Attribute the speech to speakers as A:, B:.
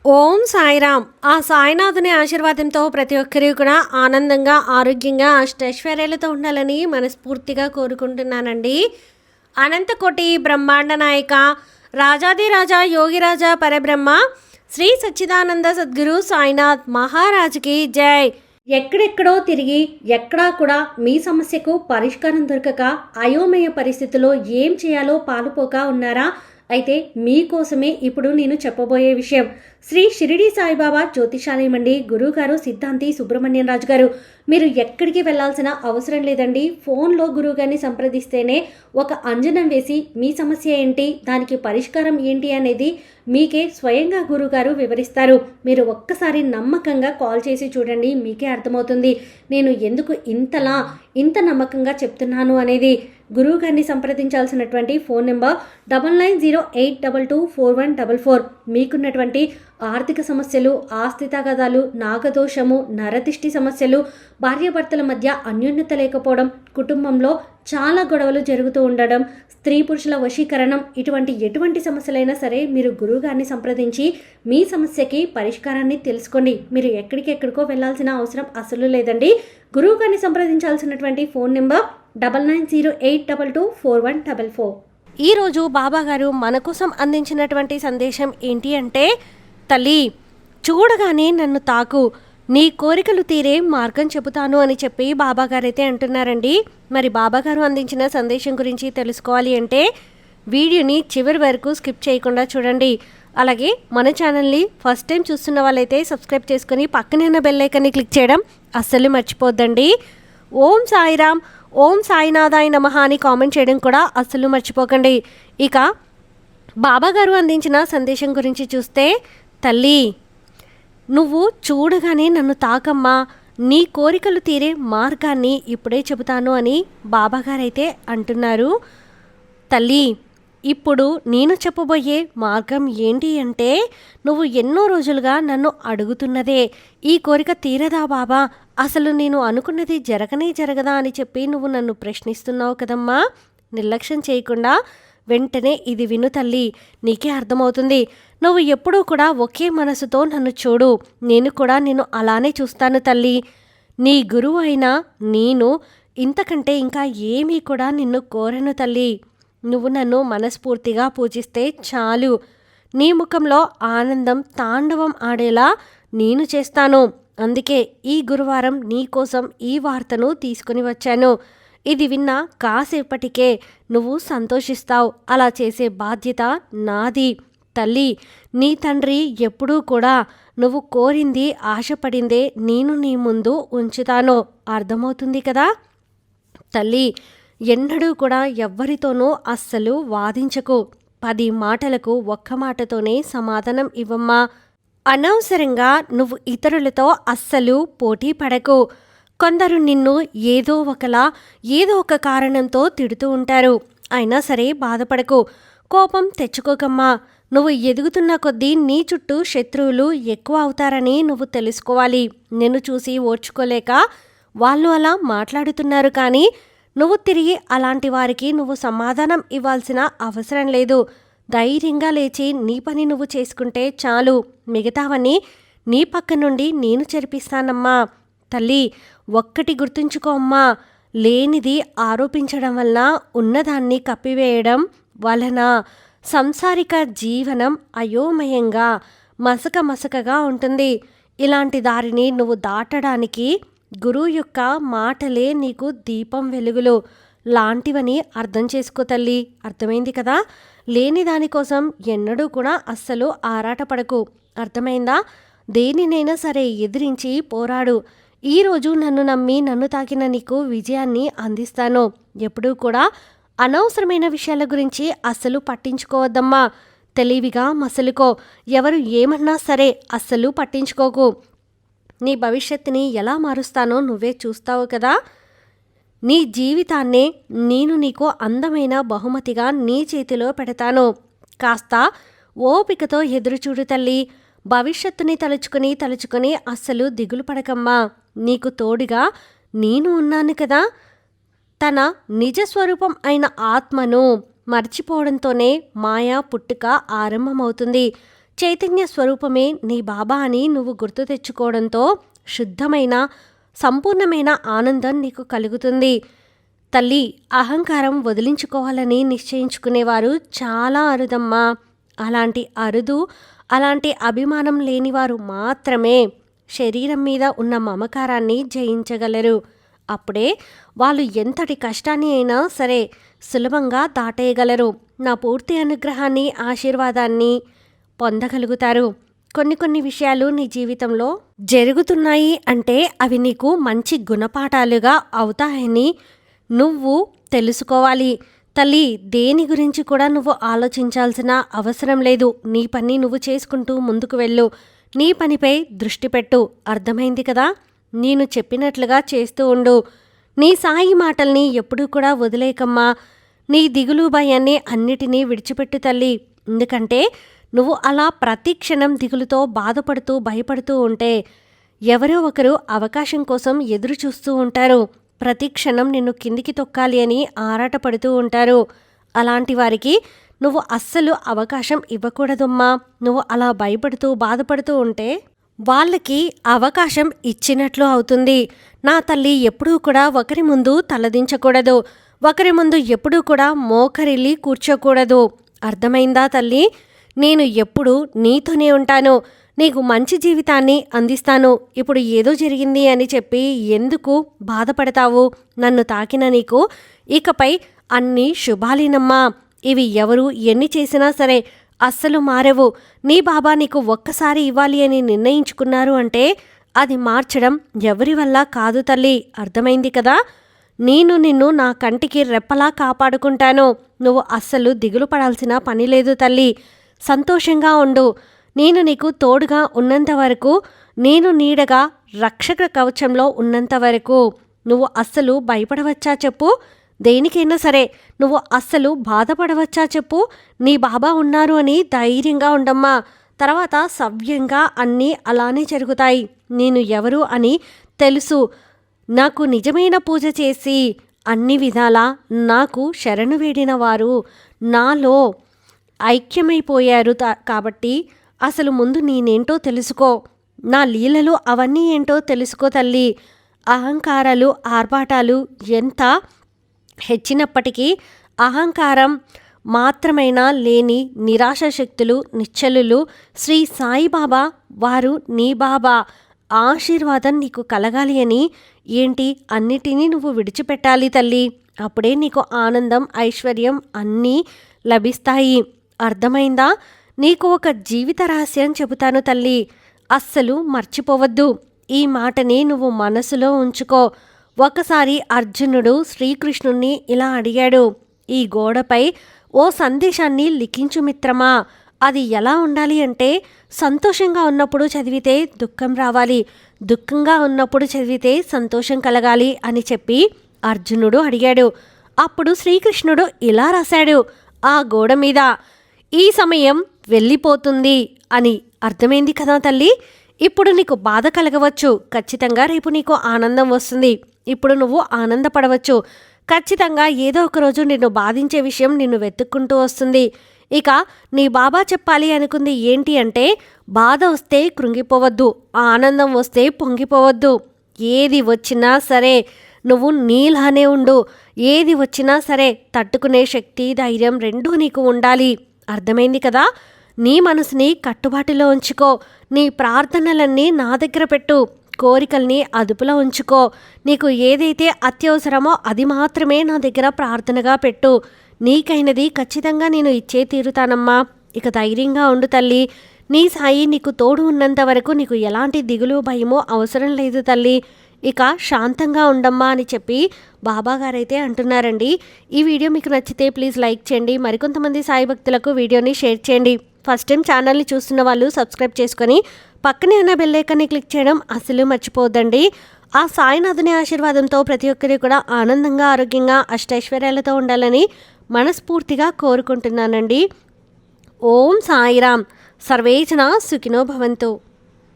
A: ఓం సాయిరామ్. ఆ సాయినాథుని ఆశీర్వాదంతో ప్రతి ఒక్కరి కూడా ఆనందంగా, ఆరోగ్యంగా, అష్టైశ్వర్యాలతో ఉండాలని మనస్ఫూర్తిగా కోరుకుంటున్నానండి. అనంతకోటి బ్రహ్మాండ నాయక రాజాదిరాజా యోగిరాజా పరబ్రహ్మ శ్రీ సచ్చిదానంద సద్గురు సాయినాథ్ మహారాజుకి జై. ఎక్కడెక్కడో తిరిగి ఎక్కడా కూడా మీ సమస్యకు పరిష్కారం దొరకక అయోమయ పరిస్థితిలో ఏం చేయాలో పాలుపోక ఉన్నారా? అయితే మీకోసమే ఇప్పుడు నేను చెప్పబోయే విషయం శ్రీ షిరిడి సాయిబాబా జ్యోతిషాలయం అండి. గురువుగారు సిద్ధాంతి సుబ్రహ్మణ్యం రాజు గారు. మీరు ఎక్కడికి వెళ్లాల్సిన అవసరం లేదండి. ఫోన్లో గురువుగారిని సంప్రదిస్తేనే ఒక అంజనం వేసి మీ సమస్య ఏంటి, దానికి పరిష్కారం ఏంటి అనేది మీకే స్వయంగా గురువుగారు వివరిస్తారు. మీరు ఒక్కసారి నమ్మకంగా కాల్ చేసి చూడండి, మీకే అర్థమవుతుంది నేను ఎందుకు ఇంత నమ్మకంగా చెప్తున్నాను అనేది. గురువు గారిని సంప్రదించాల్సినటువంటి ఫోన్ నెంబర్ 9908224144. మీకున్నటువంటి ఆర్థిక సమస్యలు, ఆస్తి తగాదాలు, నాగదోషము, నరదిష్టి సమస్యలు, భార్యాభర్తల మధ్య అన్యోన్యత లేకపోవడం, కుటుంబంలో చాలా గొడవలు జరుగుతూ ఉండడం, స్త్రీ పురుషుల వశీకరణం, ఎటువంటి సమస్యలైనా సరే మీరు గురువు గారిని సంప్రదించి మీ సమస్యకి పరిష్కారాన్ని తెలుసుకోండి. మీరు ఎక్కడికో వెళ్ళాల్సిన అవసరం అసలు లేదండి. గురువు గారిని సంప్రదించాల్సినటువంటి ఫోన్ నెంబర్ 9908224144. ఈరోజు బాబాగారు మన కోసం అందించినటువంటి సందేశం ఏంటి అంటే, తల్లి చూడగానే నన్ను తాకు, నీ కోరికలు తీరే మార్గం చెబుతాను అని చెప్పి బాబాగారైతే అంటున్నారండి. మరి బాబాగారు అందించిన సందేశం గురించి తెలుసుకోవాలి అంటే వీడియోని చివరి వరకు స్కిప్ చేయకుండా చూడండి. అలాగే మన ఛానల్ని ఫస్ట్ టైం చూస్తున్న వాళ్ళైతే సబ్స్క్రైబ్ చేసుకుని పక్కనే ఉన్న బెల్ ఐకాన్ని క్లిక్ చేయడం అస్సలు మర్చిపోద్దండి. ఓం సాయిరామ్, ఓం సాయినాథాయ నమః అని కామెంట్ చేయడం కూడా అస్సలు మర్చిపోకండి. ఇక బాబాగారు అందించిన సందేశం గురించి చూస్తే, తల్లి నువ్వు చూడగానే నన్ను తాకమ్మా, నీ కోరికలు తీరే మార్గాన్ని ఇప్పుడే చెబుతాను అని బాబాగారైతే అంటున్నారు. తల్లి ఇప్పుడు నేను చెప్పబోయే మార్గం ఏంటి అంటే, నువ్వు ఎన్నో రోజులుగా నన్ను అడుగుతున్నదే, ఈ కోరిక తీరదా బాబా, అసలు నేను అనుకున్నది జరగదా అని చెప్పి నువ్వు నన్ను ప్రశ్నిస్తున్నావు కదమ్మా. నిర్లక్ష్యం చేయకుండా వెంటనే ఇది విను తల్లి, నీకే అర్థమవుతుంది. నువ్వు ఎప్పుడూ కూడా ఒకే మనసుతో నన్ను చూడు, నేను కూడా నిన్ను అలానే చూస్తాను తల్లి. నీ గురువు అయినా నేను ఇంతకంటే ఇంకా ఏమీ కూడా నిన్ను కోరను తల్లి. నువ్వు నన్ను మనస్ఫూర్తిగా పూజిస్తే చాలు. నీ ముఖంలో ఆనందం తాండవం ఆడేలా నేను చేస్తాను. అందుకే ఈ గురువారం నీకోసం ఈ వార్తను తీసుకుని వచ్చాను. ఇది విన్నా కాసేపటికే నువ్వు సంతోషిస్తావు. అలా చేసే బాధ్యత నాది తల్లి. నీ తండ్రి ఎప్పుడూ కూడా నువ్వు కోరింది, ఆశపడిందే నేను నీ ముందు ఉంచుతాను. అర్థమవుతుంది కదా తల్లి. ఎన్నడూ కూడా ఎవ్వరితోనూ అస్సలు వాదించకు. 10 మాటలకు ఒక్క మాటతోనే సమాధానం ఇవ్వమ్మా. అనవసరంగా నువ్వు ఇతరులతో అస్సలు పోటీ పడకు. కొందరు నిన్ను ఏదో ఒక కారణంతో తిడుతూ ఉంటారు. అయినా సరే బాధపడకు, కోపం తెచ్చుకోకమ్మా. నువ్వు ఎదుగుతున్న కొద్దీ నీ చుట్టూ శత్రువులు ఎక్కువ అవుతారని నువ్వు తెలుసుకోవాలి. నిన్ను చూసి ఓర్చుకోలేక వాళ్ళు అలా మాట్లాడుతున్నారు, కానీ నువ్వు తిరిగి అలాంటి వారికి నువ్వు సమాధానం ఇవ్వాల్సిన అవసరం లేదు. ధైర్యంగా లేచి నీ పని నువ్వు చేసుకుంటే చాలు. మిగతావన్నీ నీ పక్క నుండి నేను జరిపిస్తానమ్మా. తల్లి ఒక్కటి గుర్తుంచుకో అమ్మా, లేనిది ఆరోపించడం వల్ల ఉన్నదాన్ని కప్పివేయడం వలన సంసారిక జీవనం అయోమయంగా మసకగా ఉంటుంది. ఇలాంటి దారిని నువ్వు దాటడానికి గురువు యొక్క మాటలే నీకు దీపం వెలుగులు లాంటివని అర్థం చేసుకో తల్లి. అర్థమైంది కదా. లేని దానికోసం ఎన్నడూ కూడా అస్సలు ఆరాటపడకు. అర్థమైందా. దేనినైనా సరే ఎదిరించి పోరాడు. ఈరోజు నన్ను నమ్మి నన్ను తాకిన నీకు విజయాన్ని అందిస్తాను. ఎప్పుడూ కూడా అనవసరమైన విషయాల గురించి అస్సలు పట్టించుకోవద్దమ్మా. తెలివిగా మసలుకో. ఎవరు ఏమన్నా సరే అస్సలు పట్టించుకోకు. నీ భవిష్యత్తుని ఎలా మారుస్తానో నువ్వే చూస్తావు కదా. నీ జీవితాన్నే నేను నీకు అందమైన బహుమతిగా నీ చేతిలో పెడతాను. కాస్త ఓపికతో ఎదురుచూడు తల్లి. భవిష్యత్తుని తలుచుకొని అస్సలు దిగులు పడకమ్మా. నీకు తోడుగా నేను ఉన్నాను కదా. తన నిజస్వరూపం అయిన ఆత్మను మర్చిపోవడంతోనే మాయా పుట్టుక ఆరంభమవుతుంది. చైతన్య స్వరూపమే నీ బాబా అని నువ్వు గుర్తు తెచ్చుకోవడంతో శుద్ధమైన సంపూర్ణమైన ఆనందం నీకు కలుగుతుంది. తల్లి, అహంకారం వదిలించుకోవాలని నిశ్చయించుకునేవారు చాలా అరుదమ్మా. అలాంటి అభిమానం లేనివారు మాత్రమే శరీరం మీద ఉన్న మమకారాన్ని జయించగలరు. అప్పుడే వాళ్ళు ఎంతటి కష్టాన్ని అయినా సరే సులభంగా దాటేయగలరు. నా పూర్తి అనుగ్రహాన్ని, ఆశీర్వాదాన్ని పొందగలుగుతారు. కొన్ని విషయాలు నీ జీవితంలో జరుగుతున్నాయి అంటే అవి నీకు మంచి గుణపాఠాలుగా అవుతాయని నువ్వు తెలుసుకోవాలి. తల్లి, దేని గురించి కూడా నువ్వు ఆలోచించాల్సిన అవసరం లేదు. నీ పని నువ్వు చేసుకుంటూ ముందుకు వెళ్ళు. నీ పనిపై దృష్టి పెట్టు. అర్థమైంది కదా? నేను చెప్పినట్లుగా చేస్తూ ఉండు. నీ సాయి మాటల్ని ఎప్పుడూ కూడా వదిలేకమ్మా. నీ దిగులు భయాన్ని అన్నిటినీ విడిచిపెట్టు తల్లి. ఎందుకంటే నువ్వు అలా ప్రతి క్షణం దిగులుతో బాధపడుతూ భయపడుతూ ఉంటే ఎవరో ఒకరు అవకాశం కోసం ఎదురు చూస్తూ ఉంటారు. ప్రతి క్షణం నిన్ను కిందికి తొక్కాలి అని ఆరాటపడుతూ ఉంటారు. అలాంటి వారికి నువ్వు అస్సలు అవకాశం ఇవ్వకూడదమ్మా. నువ్వు అలా భయపడుతూ బాధపడుతూ ఉంటే వాళ్ళకి అవకాశం ఇచ్చినట్లు అవుతుంది. నా తల్లి, ఎప్పుడూ కూడా ఒకరి ముందు తలదించకూడదు. ఒకరి ముందు ఎప్పుడూ కూడా మోకరిల్లి కూర్చోకూడదు. అర్థమైందా తల్లి? నేను ఎప్పుడూ నీతోనే ఉంటాను. నీకు మంచి జీవితాన్ని అందిస్తాను. ఇప్పుడు ఏదో జరిగింది అని చెప్పి ఎందుకు బాధపడతావు? నన్ను తాకిన నీకు ఇకపై అన్నీ శుభాలేనమ్మా. ఇవి ఎవరు ఎన్ని చేసినా సరే అస్సలు మారవు. నీ బాబా నీకు ఒక్కసారి ఇవ్వాలి అని నిర్ణయించుకున్నారు అంటే అది మార్చడం ఎవరి వల్ల కాదు తల్లి. అర్థమైంది కదా? నేను నిన్ను నా కంటికి రెప్పలా కాపాడుకుంటాను. నువ్వు అస్సలు దిగులు పడాల్సిన పని లేదు తల్లి. సంతోషంగా ఉండు. నేను నీకు తోడుగా ఉన్నంత వరకు, నేను నీడగా రక్షక కవచంలో ఉన్నంత వరకు నువ్వు అస్సలు భయపడవచ్చా చెప్పు? దేనికైనా సరే నువ్వు అస్సలు బాధపడవచ్చా చెప్పు? నీ బాబా ఉన్నారు అని ధైర్యంగా ఉండమ్మా. తర్వాత సవ్యంగా అన్నీ అలానే జరుగుతాయి. నేను ఎవరు అని తెలుసు. నాకు నిజమైన పూజ చేసి అన్ని విధాలా నాకు శరణు వేడిన వారు నాలో ఐక్యమైపోయారు. కాబట్టి అసలు ముందు నేనేంటో తెలుసుకో. నా లీలలు అవన్నీ ఏంటో తెలుసుకో తల్లి. అహంకారాలు, ఆర్భాటాలు ఎంత హెచ్చినప్పటికీ అహంకారం మాత్రమైనా లేని నిరాశ శక్తులు నిశ్చలులు శ్రీ సాయిబాబా వారు నీ బాబా ఆశీర్వాదం నీకు కలగాలి అని ఏంటి అన్నిటినీ నువ్వు విడిచిపెట్టాలి తల్లి. అప్పుడే నీకు ఆనందం, ఐశ్వర్యం అన్నీ లభిస్తాయి. అర్థమైందా? నీకు ఒక జీవిత రహస్యం చెబుతాను తల్లి. అస్సలు మర్చిపోవద్దు. ఈ మాటని నువ్వు మనసులో ఉంచుకో. ఒకసారి అర్జునుడు శ్రీకృష్ణుణ్ణి ఇలా అడిగాడు, ఈ గోడపై ఓ సందేశాన్ని లిఖించు మిత్రమా. అది ఎలా ఉండాలి అంటే సంతోషంగా ఉన్నప్పుడు చదివితే దుఃఖం రావాలి, దుఃఖంగా ఉన్నప్పుడు చదివితే సంతోషం కలగాలి అని చెప్పి అర్జునుడు అడిగాడు. అప్పుడు శ్రీకృష్ణుడు ఇలా రాశాడు ఆ గోడ మీద, ఈ సమయం వెళ్ళిపోతుంది అని. అర్థమైంది కదా తల్లి? ఇప్పుడు నీకు బాధ కలగవచ్చు, ఖచ్చితంగా రేపు నీకు ఆనందం వస్తుంది. ఇప్పుడు నువ్వు ఆనందపడవచ్చు. ఖచ్చితంగా ఏదో ఒక రోజు నిన్ను బాధించే విషయం నిన్ను వెతుక్కుంటూ వస్తుంది. ఇక నీ బాబా చెప్పాలి అనుకుంది ఏంటి అంటే, బాధ వస్తే కృంగిపోవద్దు, ఆనందం వస్తే పొంగిపోవద్దు. ఏది వచ్చినా సరే నువ్వు నీలానే ఉండు. ఏది వచ్చినా సరే తట్టుకునే శక్తి, ధైర్యం రెండూ నీకు ఉండాలి. అర్థమైంది కదా? నీ మనసుని కట్టుబాటులో ఉంచుకో. నీ ప్రార్థనలన్నీ నా దగ్గర పెట్టు. కోరికల్ని అదుపులో ఉంచుకో. నీకు ఏదైతే అత్యవసరమో అది మాత్రమే నా దగ్గర ప్రార్థనగా పెట్టు. నీకైనది ఖచ్చితంగా నేను ఇచ్చే తీరుతానమ్మా. ఇక ధైర్యంగా ఉండు తల్లి. నీ సాయి నీకు తోడు ఉన్నంత వరకు నీకు ఎలాంటి దిగులు భయమో అవసరం లేదు తల్లి. ఇక శాంతంగా ఉండమ్మా అని చెప్పి బాబాగారైతే అంటున్నారండి. ఈ వీడియో మీకు నచ్చితే ప్లీజ్ లైక్ చేయండి. మరికొంతమంది సాయి భక్తులకు వీడియోని షేర్ చేయండి. ఫస్ట్ టైం ఛానల్ని చూస్తున్న వాళ్ళు సబ్స్క్రైబ్ చేసుకొని పక్కనే ఉన్న బెల్ ఐకాన్ని క్లిక్ చేయడం అసలు మర్చిపోవద్దండి. ఆ సాయినాథుని ఆశీర్వాదంతో ప్రతి ఒక్కరి కూడా ఆనందంగా, ఆరోగ్యంగా, అష్టైశ్వర్యాలతో ఉండాలని మనస్ఫూర్తిగా కోరుకుంటున్నానండి. ఓం సాయిరామ్. సర్వేజన సుఖినో భవంతు.